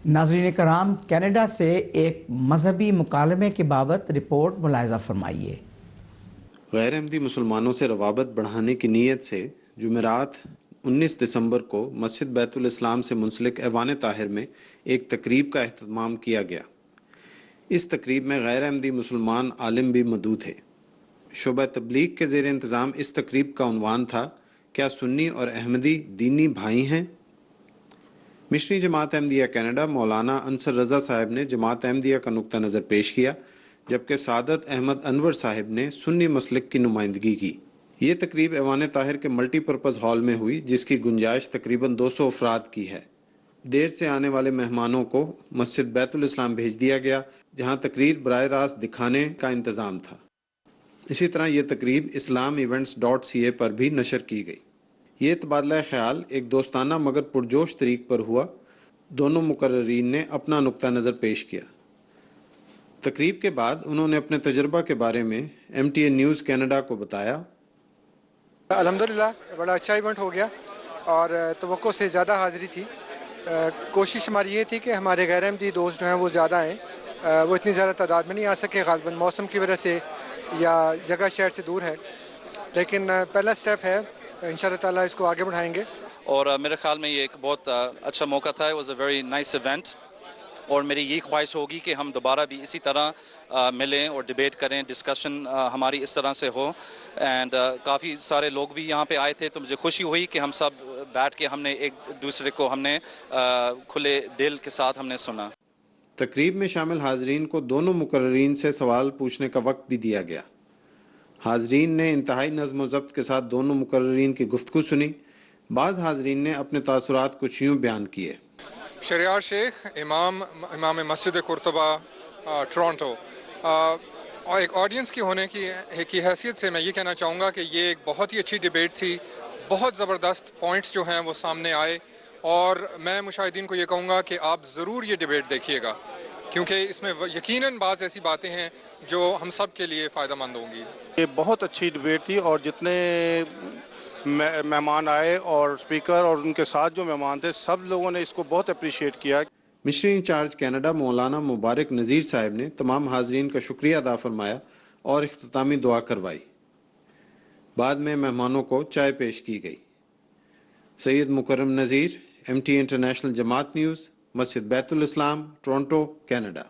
ناظرین کرام، کینیڈا سے ایک مذہبی مکالمے کے بابت رپورٹ ملاحظہ فرمائیے۔ غیر احمدی مسلمانوں سے روابط بڑھانے کی نیت سے جمعرات 19 دسمبر کو مسجد بیت الاسلام سے منسلک ایوان طاہر میں ایک تقریب کا اہتمام کیا گیا۔ اس تقریب میں غیر احمدی مسلمان عالم بھی مدعو تھے۔ شعبہ تبلیغ کے زیر انتظام اس تقریب کا عنوان تھا، کیا سنی اور احمدی دینی بھائی ہیں؟ مشنری جماعت احمدیہ کینیڈا مولانا انصر رضا صاحب نے جماعت احمدیہ کا نقطہ نظر پیش کیا، جبکہ سعادت احمد انور صاحب نے سنی مسلک کی نمائندگی کی۔ یہ تقریب ایوان طاہر کے ملٹی پرپز ہال میں ہوئی، جس کی گنجائش تقریباً 200 افراد کی ہے۔ دیر سے آنے والے مہمانوں کو مسجد بیت الاسلام بھیج دیا گیا، جہاں تقریر براہ راست دکھانے کا انتظام تھا۔ اسی طرح یہ تقریب islamevents.ca پر بھی نشر کی گئی۔ یہ تبادلہ خیال ایک دوستانہ مگر پرجوش طریق پر ہوا۔ دونوں مقررین نے اپنا نقطہ نظر پیش کیا۔ تقریب کے بعد انہوں نے اپنے تجربہ کے بارے میں MTN نیوز کینیڈا کو بتایا۔ الحمدللہ بڑا اچھا ایونٹ ہو گیا اور توقع سے زیادہ حاضری تھی۔ کوشش ہماری یہ تھی کہ ہمارے غیر احمدی دوست جو ہیں وہ زیادہ آئیں، وہ اتنی زیادہ تعداد میں نہیں آ سکے، غالباً موسم کی وجہ سے یا جگہ شہر سے دور ہے، لیکن پہلا سٹیپ ہے، انشاءاللہ تعالیٰ اس کو آگے بڑھائیں گے۔ اور میرے خیال میں یہ ایک بہت اچھا موقع تھا۔ It was a very nice event، اور میری یہ خواہش ہوگی کہ ہم دوبارہ بھی اسی طرح ملیں اور ڈیبیٹ کریں، ڈسکشن ہماری اس طرح سے ہو۔ اینڈ کافی سارے لوگ بھی یہاں پہ آئے تھے، تو مجھے خوشی ہوئی کہ ہم سب بیٹھ کے ہم نے ایک دوسرے کو ہم نے کھلے دل کے ساتھ ہم نے سنا۔ تقریب میں شامل حاضرین کو دونوں مقررین سے سوال پوچھنے کا وقت بھی دیا گیا۔ حاضرین نے انتہائی نظم و ضبط کے ساتھ دونوں مقررین کی گفتگو سنی۔ بعض حاضرین نے اپنے تاثرات کچھ یوں بیان کیے۔ شریار شیخ، امام مسجد قرطبہ ٹورانٹو، اور ایک آڈینس کی ہونے کی حیثیت سے میں یہ کہنا چاہوں گا کہ یہ ایک بہت ہی اچھی ڈیبیٹ تھی۔ بہت زبردست پوائنٹس جو ہیں وہ سامنے آئے، اور میں مشاہدین کو یہ کہوں گا کہ آپ ضرور یہ ڈیبیٹ دیکھیے گا، کیونکہ اس میں یقیناً بعض ایسی باتیں ہیں جو ہم سب کے لیے فائدہ مند ہوں گی۔ یہ بہت اچھی ڈیبیٹ تھی، اور جتنے مہمان آئے اور اسپیکر اور ان کے ساتھ جو مہمان تھے، سب لوگوں نے اس کو بہت اپریشیٹ کیا۔ مشنری انچارج کینیڈا مولانا مبارک نذیر صاحب نے تمام حاضرین کا شکریہ ادا فرمایا اور اختتامی دعا کروائی۔ بعد میں مہمانوں کو چائے پیش کی گئی۔ سید مکرم نذیر، MT انٹرنیشنل جماعت نیوز، مسجد بیت الاسلام، ٹورنٹو، کینیڈا۔